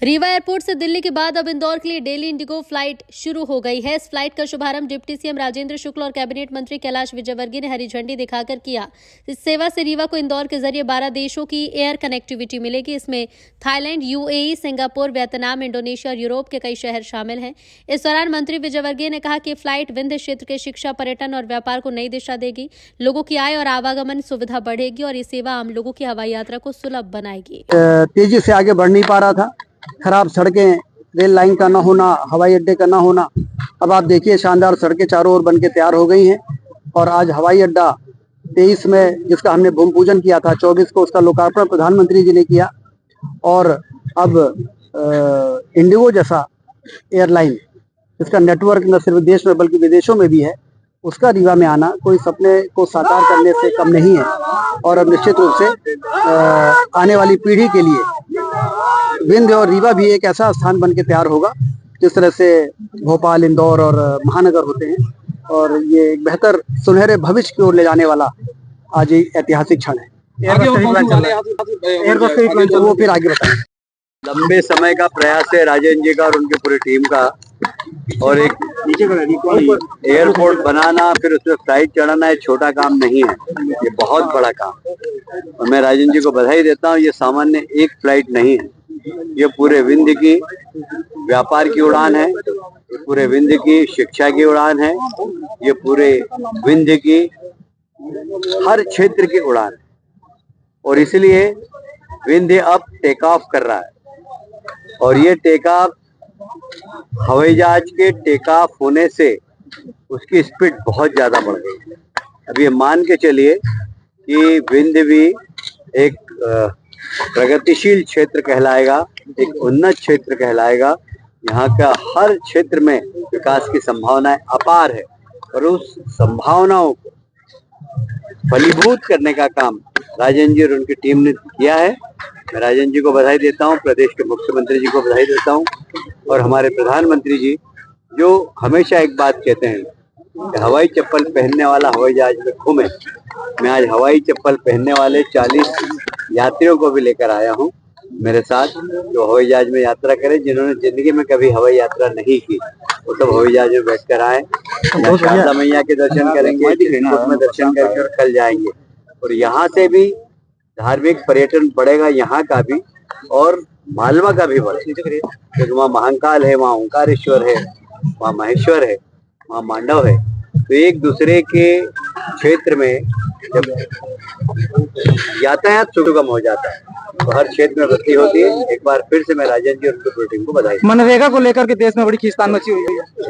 Rewa airport से दिल्ली के बाद अब इंदौर के लिए डेली इंडिगो फ्लाइट शुरू हो गई है। इस फ्लाइट का शुभारंभ डिप्टी सीएम राजेंद्र शुक्ल और कैबिनेट मंत्री कैलाश विजयवर्गीय ने हरी झंडी दिखाकर किया। इस सेवा से रीवा को इंदौर के जरिए 12 देशों की एयर कनेक्टिविटी मिलेगी। इसमें Thailand, UAE, Singapore, Vietnam, Indonesia और यूरोप के कई शहर शामिल हैं। इस दौरान मंत्री विजयवर्गीय ने कहा कि फ्लाइट विंध्य क्षेत्र के शिक्षा, पर्यटन और व्यापार को नई दिशा देगी। लोगों की आय और आवागमन सुविधा बढ़ेगी और ये सेवा आम लोगों की हवाई यात्रा को सुलभ बनाएगी। तेजी से आगे बढ़ नहीं पा रहा था। खराब सड़कें, रेल लाइन का ना होना, हवाई अड्डे का ना होना। अब आप देखिए शानदार सड़कें चारों ओर बनके तैयार हो गई हैं और आज हवाई अड्डा 23 में जिसका हमने भूमि पूजन किया था, 24 को उसका लोकार्पण प्रधानमंत्री जी ने किया। और अब इंडिगो जैसा एयरलाइन, इसका नेटवर्क न सिर्फ देश में बल्कि विदेशों में भी है, उसका रीवा में आना कोई सपने को साकार करने से कम नहीं है। और अब निश्चित रूप से आने वाली पीढ़ी के लिए विंध्य और रीवा भी एक ऐसा स्थान बन के तैयार होगा जिस तरह से भोपाल, इंदौर और महानगर होते हैं। और ये एक बेहतर सुनहरे भविष्य की ओर ले जाने वाला आज ये ऐतिहासिक क्षण है। वो फिर आगे बताएं। लंबे समय का प्रयास है राजेंद्र जी का और उनकी पूरी टीम का, और एक एयरपोर्ट बनाना, फिर उसमें फ्लाइट चढ़ाना एक छोटा काम नहीं है, ये बहुत बड़ा काम है। और मैं राजेंद्र जी को बधाई देता हूँ। ये सामान्य एक फ्लाइट नहीं है, ये पूरे विंध्य की व्यापार की उड़ान है, ये पूरे विंध्य की शिक्षा की उड़ान है, ये पूरे विंध्य की हर क्षेत्र की उड़ान है। और इसलिए विंध्य अब टेक ऑफ कर रहा है और ये टेक ऑफ हवाई जहाज के टेक ऑफ होने से उसकी स्पीड बहुत ज्यादा बढ़ गई है। अब ये मान के चलिए कि विंध्य भी एक प्रगतिशील क्षेत्र कहलाएगा, एक उन्नत क्षेत्र कहलाएगा। यहाँ का हर क्षेत्र में विकास की संभावनाएं अपार है और उस संभावनाओं को फलीभूत करने का काम राजेंद्र जी और उनकी टीम ने किया है। मैं राजेंद्र जी को बधाई देता हूँ, प्रदेश के मुख्यमंत्री जी को बधाई देता हूँ और हमारे प्रधानमंत्री जी जो हमेशा एक बात कहते हैं कि हवाई चप्पल पहनने वाला हवाई जहाज में घूमे। मैं आज हवाई चप्पल पहनने वाले 40 यात्रियों को भी लेकर आया हूँ मेरे साथ, जो हवाई जहाज में यात्रा करें, जिन्होंने जिंदगी में कभी हवाई यात्रा नहीं की, वो सब हवाई जहाज में बैठकर आए। शारदा मैया के दर्शन करेंगे, में दर्शन करके और कल जाएंगे। और यहाँ से भी धार्मिक पर्यटन बढ़ेगा, यहाँ का भी और मालवा का भी बढ़ेगा, क्योंकि वहाँ महाकाल है, वहाँ ओंकारेश्वर है, वहाँ महेश्वर है, वहाँ मांडव है। तो एक दूसरे के क्षेत्र में जब यातायात सुगम हो जाता है तो हर क्षेत्र में वृद्धि होती है। एक बार फिर से मैं राजेंद्र जी और उनकी टीम को बधाई। मनरेगा को लेकर के देश में बड़ी खींचतान मची हुई है।